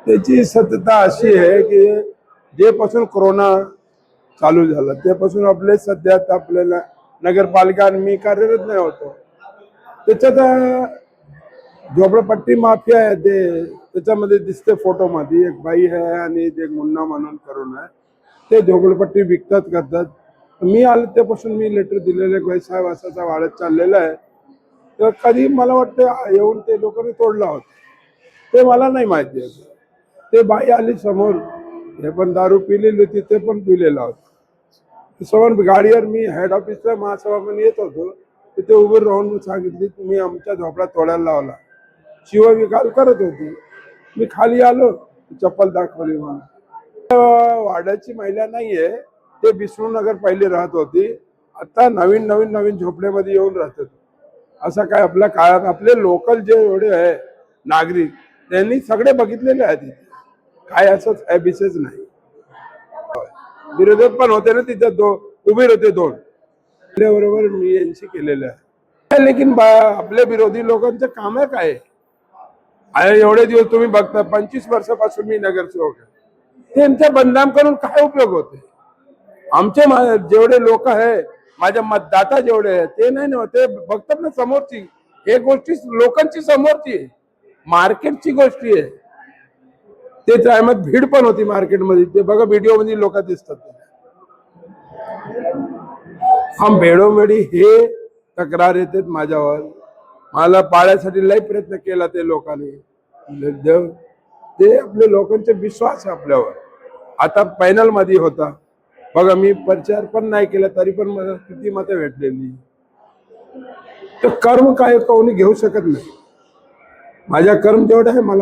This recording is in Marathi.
त्याची सत्यता अशी आहे की जेपासून कोरोना चालू झाला त्यापासून आपले सध्या आपल्याला नगरपालिका आणि मी कार्यरत नाही होतो. त्याच्यात झोपडपट्टी माफिया आहे ते त्याच्यामध्ये दिसते फोटोमध्ये एक बाई आहे आणि एक मुन्ना म्हणून करून आहे. ते झोपडपट्टी विकतात करतात. मी आलो त्यापासून मी लेटर दिलेलं बाई साहेब असाचा वाढत चाललेला आहे. तर कधी मला वाटतं येऊन ते लोकांनी तोडला होता ते मला नाही माहिती आहे. ते बाई आली समोर हे पण दारू पिलेली होती ते पण पिलेला होता. समोर गाडीवर मी हेड ऑफिसला महासभापती येत होतो तिथे उभे राहून सांगितली तुम्ही आमच्या झोपडा तोडायला लावला. शिवविकाल करत होती. मी खाली आलो चप्पल दाखवली म्हणून. वाड्याची महिला नाहीये ते विष्णुनगर पहिले राहत होती. आता नवीन झोपड्यामध्ये येऊन राहतात. असं काय आपल्या काळात आपले लोकल जे एवढे आहे नागरिक त्यांनी सगळे बघितलेले आहेत. काय असंच विशेष नाही. विरोधक पण होते ना तिथे उभे होते दोन बरोबर मी यांशी केलेलं आहे. लेकिन आपल्या विरोधी लोकांचं काम काय आहे. एवढे दिवस तुम्ही बघता 25 वर्षापासून मी नगरसेवक आहे. त्यांचं बदनाम करून काय उपयोग होते. आमचे जेवढे लोक आहे माझ्या मतदाता जेवढे आहे ते नाही ना ते बघतात ना समोरची हे गोष्टी लोकांची समोरची आहे. मार्केटची गोष्टी आहे. ते टायमात भीड पण होती मार्केटमध्ये ते बघा व्हिडिओ मध्ये लोक दिसतात. हा वेळोवेळी हे तक्रार येते माझ्यावर. मला पाळण्यासाठी लय प्रयत्न केला ते लोकांनी. ते आपले लोकांचे विश्वास आहे आपल्यावर. आता पॅनल मध्ये होता बघा मी प्रचार पण नाही केला तरी पण मला किती मतं भेटलेली. तर कर्म काय कोणी घेऊ शकत नाही. माझ्या कर्म जेवढं आहे मला